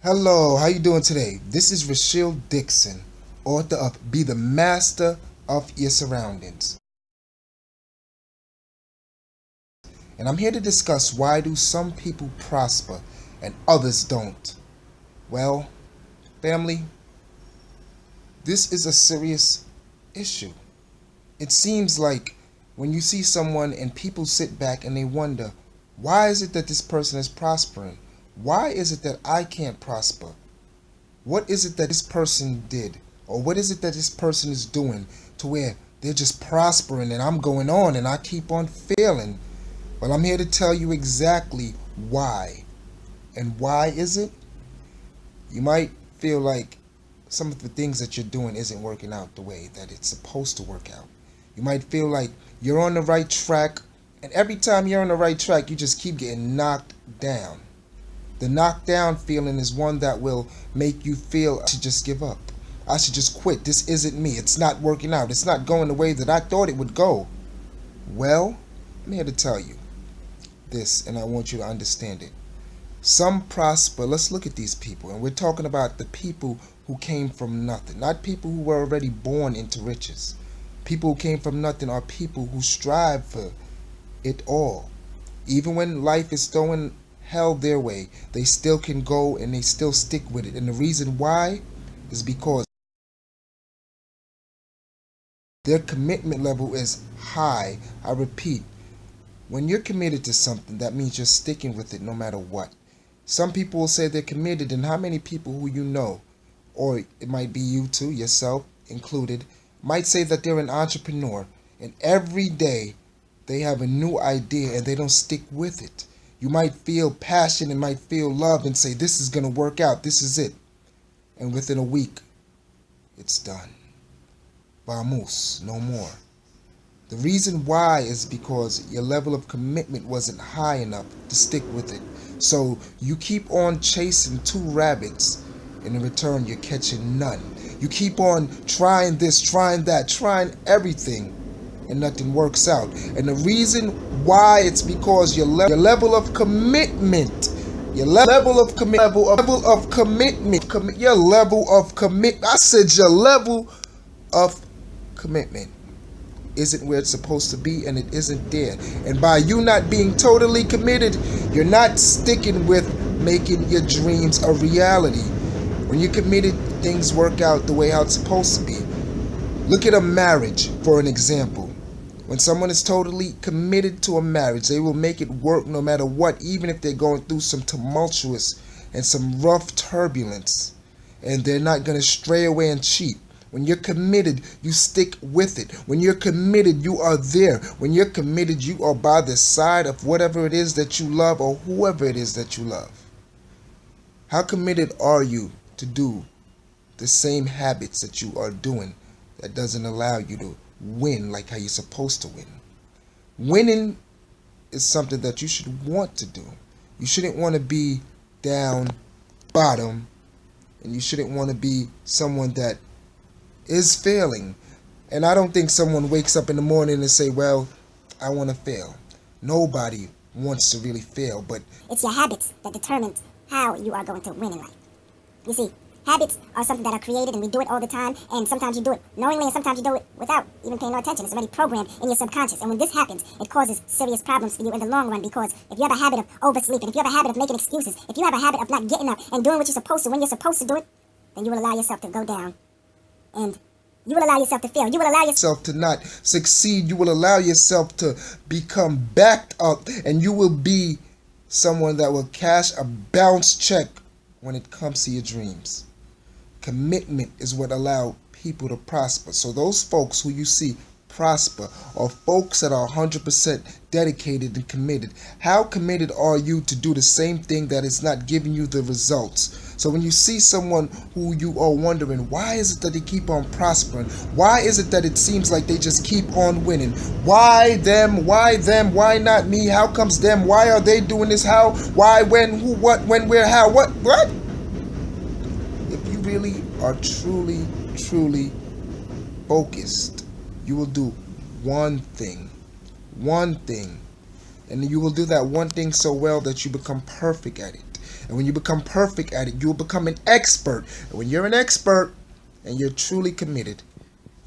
Hello, how you doing today? This is Rasheeal Dixon, author of Be the Master of Your Surroundings. And I'm here to discuss why do some people prosper and others don't. Well, family, this is a serious issue. It seems like when you see someone and people sit back and they wonder, why is it that this person is prospering? Why is it that I can't prosper? What is it that this person did? Or what is it that this person is doing to where they're just prospering and I'm going on and I keep on failing? Well, I'm here to tell you exactly why. And why is it? You might feel like some of the things that you're doing isn't working out the way that it's supposed to work out. You might feel like you're on the right track, and every time you're on the right track, you just keep getting knocked down. The knockdown feeling is one that will make you feel I should just give up. I should just quit. This isn't me. It's not working out. It's not going the way that I thought it would go. Well, I'm here to tell you this, and I want you to understand it. Some prosper. Let's look at these people, and we're talking about the people who came from nothing, not people who were already born into riches. People who came from nothing are people who strive for it all. Even when life is throwing hell their way, they still can go and they still stick with it. And the reason why is because their commitment level is high. I repeat, when you're committed to something, that means you're sticking with it no matter what. Some people will say they're committed, and how many people who you know, or it might be you too, yourself included, might say that they're an entrepreneur, and every day they have a new idea and they don't stick with it. You might feel passion and might feel love and say, this is going to work out, this is it. And within a week, it's done. Vamos, no more. The reason why is because your level of commitment wasn't high enough to stick with it. So you keep on chasing two rabbits, and in return you're catching none. You keep on trying this, trying that, trying everything, and nothing works out. And the reason why, it's because your level of commitment, your level of commitment, I said your level of commitment isn't where it's supposed to be, and it isn't there. And by you not being totally committed, you're not sticking with making your dreams a reality. When you're committed, things work out the way how it's supposed to be. Look at a marriage, for an example. When someone is totally committed to a marriage, they will make it work no matter what, even if they're going through some tumultuous and some rough turbulence. And they're not going to stray away and cheat. When you're committed, you stick with it. When you're committed, you are there. When you're committed, you are by the side of whatever it is that you love or whoever it is that you love. How committed are you to do the same habits that you are doing that doesn't allow you to win like how you're supposed to win? Winning is something that you should want to do. You shouldn't want to be down bottom, and you shouldn't want to be someone that is failing. And I don't think someone wakes up in the morning and say, well, I want to fail. Nobody wants to really fail, but it's your habits that determines how you are going to win in life. You see, habits are something that are created, and we do it all the time, and sometimes you do it knowingly and sometimes you do it without even paying no attention. It's already programmed in your subconscious, and when this happens, it causes serious problems for you in the long run, because if you have a habit of oversleeping, if you have a habit of making excuses, if you have a habit of not getting up and doing what you're supposed to when you're supposed to do it, then you will allow yourself to go down, and you will allow yourself to fail. You will allow yourself to not succeed. You will allow yourself to become backed up, and you will be someone that will cash a bounce check when it comes to your dreams. Commitment is what allows people to prosper. So those folks who you see prosper are folks that are 100% dedicated and committed. How committed are you to do the same thing that is not giving you the results? So when you see someone who you are wondering, why is it that they keep on prospering? Why is it that it seems like they just keep on winning? Why them? Why them? Why not me? How comes them? Why are they doing this? How? Why? When? Who? What? When? Where? How? What? If you really are truly focused, you will do one thing, and you will do that one thing so well that you become perfect at it. And when you become perfect at it, you'll become an expert. And when you're an expert and you're truly committed,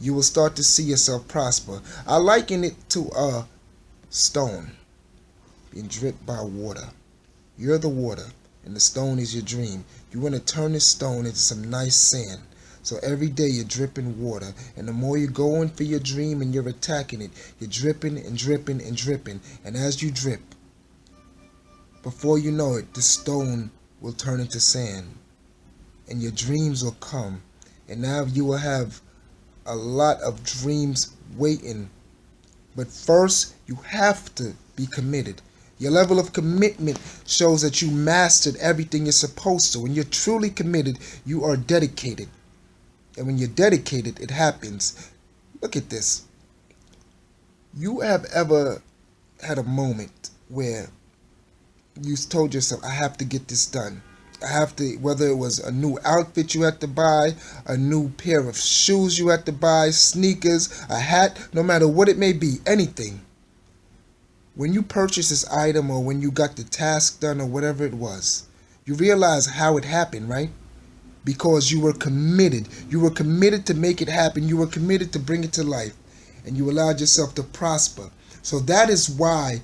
you will start to see yourself prosper. I liken it to a stone being dripped by water. You're the water, and the stone is your dream. You want to turn this stone into some nice sand. So every day you're dripping water, and the more you're going for your dream and you're attacking it, you're dripping and dripping and dripping. And as you drip, before you know it, the stone will turn into sand, and your dreams will come. And now you will have a lot of dreams waiting. But first, you have to be committed. Your level of commitment shows that you mastered everything you're supposed to. When you're truly committed, you are dedicated. And when you're dedicated, it happens. Look at this. You have ever had a moment where you told yourself, I have to get this done. I have to, whether it was a new outfit you had to buy, a new pair of shoes you had to buy, sneakers, a hat, no matter what it may be, anything. When you purchased this item or when you got the task done or whatever it was, you realize how it happened, right? Because you were committed. You were committed to make it happen. You were committed to bring it to life. And you allowed yourself to prosper. So that is why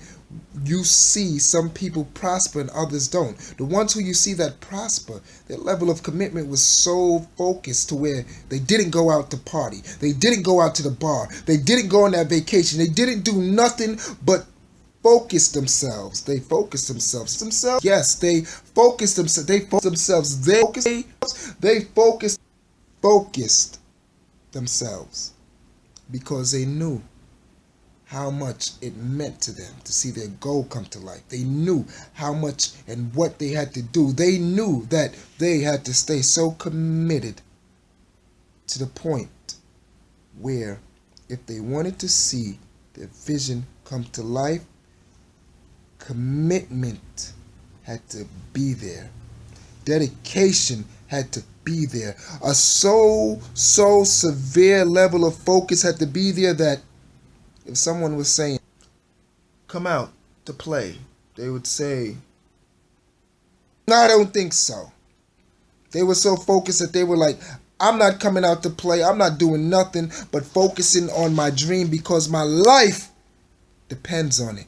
you see some people prosper and others don't. The ones who you see that prosper, their level of commitment was so focused to where they didn't go out to party. They didn't go out to the bar. They didn't go on that vacation. They didn't do nothing but focus themselves. They focused themselves. Yes, they focused themselves. They focused themselves. They focused themselves because they knew how much it meant to them to see their goal come to life. They knew how much and what they had to do. They knew that they had to stay so committed to the point where if they wanted to see their vision come to life, commitment had to be there. Dedication had to be there. A so severe level of focus had to be there that if someone was saying, come out to play, they would say, no, I don't think so. They were so focused that they were like, I'm not coming out to play. I'm not doing nothing but focusing on my dream because my life depends on it.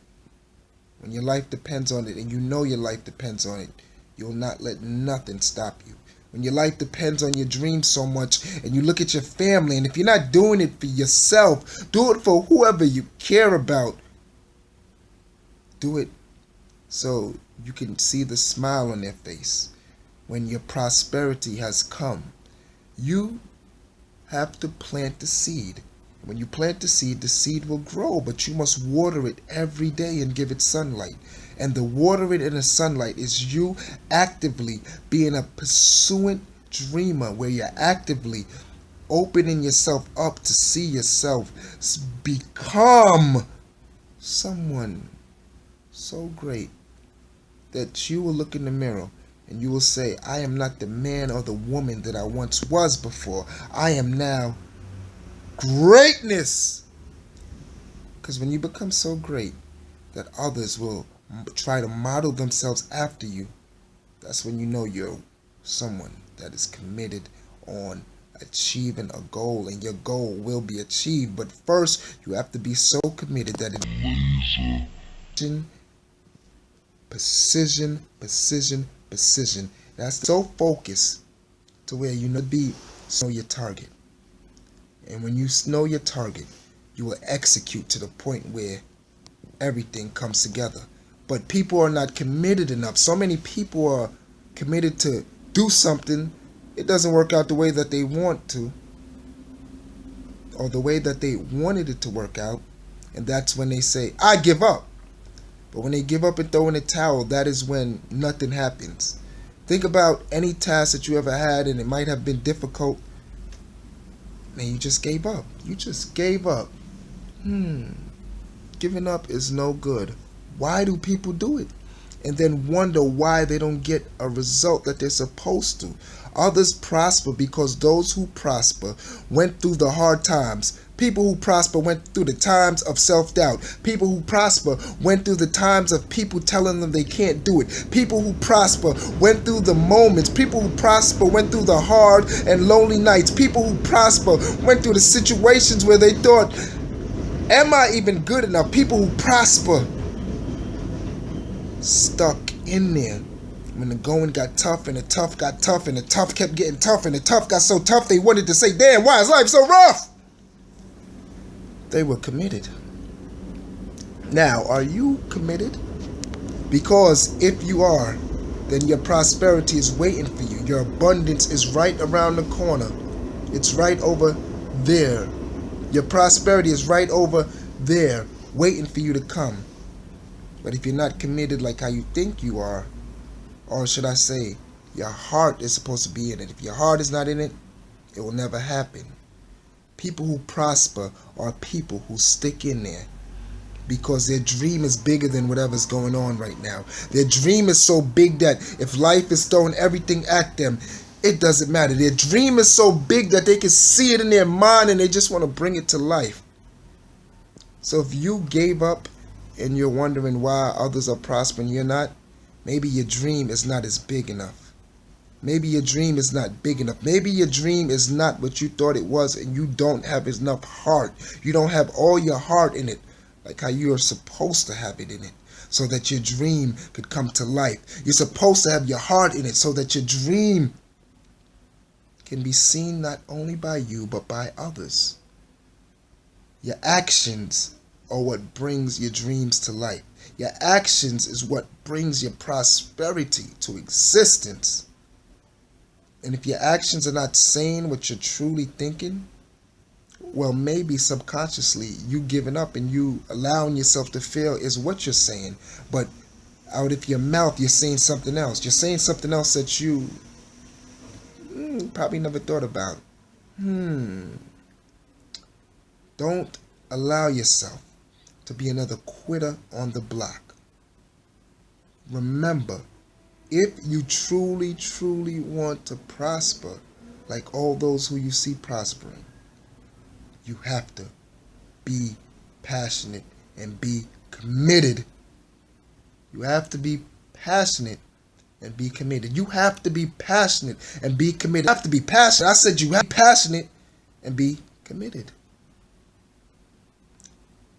When your life depends on it and you know your life depends on it, you'll not let nothing stop you. When your life depends on your dream so much and you look at your family, and if you're not doing it for yourself, do it for whoever you care about. Do it so you can see the smile on their face when your prosperity has come. You have to plant the seed. When you plant the seed will grow, but you must water it every day and give it sunlight. And the watering and the sunlight is you actively being a pursuant dreamer, where you're actively opening yourself up to see yourself become someone so great that you will look in the mirror and you will say, I am not the man or the woman that I once was before. I am now greatness. Because when you become so great that others will try to model themselves after you, that's when you know you're someone that is committed on achieving a goal, and your goal will be achieved. But first, you have to be so committed that it precision. That's so focused to where you know your target. And when you know your target, you will execute to the point where everything comes together. But people are not committed enough. So many people are committed to do something. It doesn't work out the way that they want to, or the way that they wanted it to work out. And that's when they say, I give up. But when they give up and throw in the towel, that is when nothing happens. Think about any task that you ever had and it might have been difficult, and you just gave up. You just gave up. Giving up is no good. Why do people do it? And then wonder why they don't get a result that they're supposed to. Others prosper because those who prosper went through the hard times. People who prosper went through the times of self-doubt. People who prosper went through the times of people telling them they can't do it. People who prosper went through the moments. People who prosper went through the hard and lonely nights. People who prosper went through the situations where they thought, am I even good enough? People who prosper stuck in there when the going got tough and the tough got tough and the tough kept getting tough and the tough got so tough they wanted to say, damn, why is life so rough? They were committed. Now, are you committed? Because if you are, then your prosperity is waiting for you. Your abundance is right around the corner. It's right over there. Your prosperity is right over there, waiting for you to come. But if you're not committed like how you think you are, or should I say, your heart is supposed to be in it. If your heart is not in it, it will never happen. People who prosper are people who stick in there because their dream is bigger than whatever's going on right now. Their dream is so big that if life is throwing everything at them, it doesn't matter. Their dream is so big that they can see it in their mind and they just want to bring it to life. So if you gave up and you're wondering why others are prospering, you're not, maybe your dream is not as big enough. Maybe your dream is not big enough. Maybe your dream is not what you thought it was and you don't have enough heart. You don't have all your heart in it like how you are supposed to have it in it so that your dream could come to life. You're supposed to have your heart in it so that your dream can be seen not only by you but by others. Your actions are what brings your dreams to life. Your actions is what brings your prosperity to existence. And if your actions are not saying what you're truly thinking, well, maybe subconsciously you giving up and you allowing yourself to fail is what you're saying. But out of your mouth, you're saying something else. You're saying something else that you probably never thought about. Don't allow yourself to be another quitter on the block. Remember, if you truly, truly want to prosper, like all those who you see prospering, you have to be passionate and be committed. You have to be passionate and be committed. You have to be passionate and be committed. You have to be passionate. I said you have to be passionate and be committed.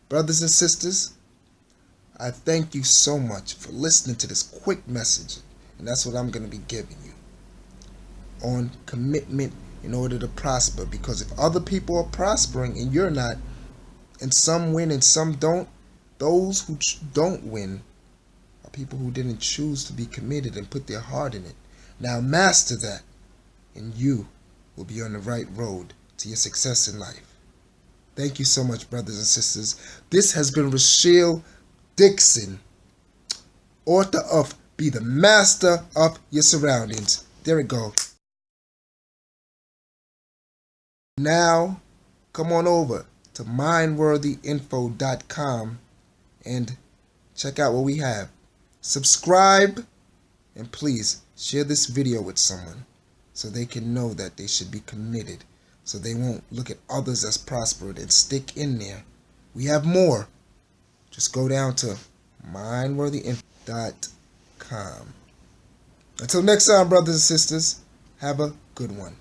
Brothers and sisters, I thank you so much for listening to this quick message. And that's what I'm going to be giving you on commitment in order to prosper. Because if other people are prospering and you're not, and some win and some don't, those who don't win are people who didn't choose to be committed and put their heart in it. Now master that, and you will be on the right road to your success in life. Thank you so much, brothers and sisters. This has been Rasheeal Dixon, author of Be the Master of Your Surroundings. There we go. Now, come on over to mindworthyinfo.com and check out what we have. Subscribe and please share this video with someone so they can know that they should be committed, so they won't look at others as prospered and stick in there. We have more. Just go down to mindworthyinfo.com. Until next time, brothers and sisters, have a good one.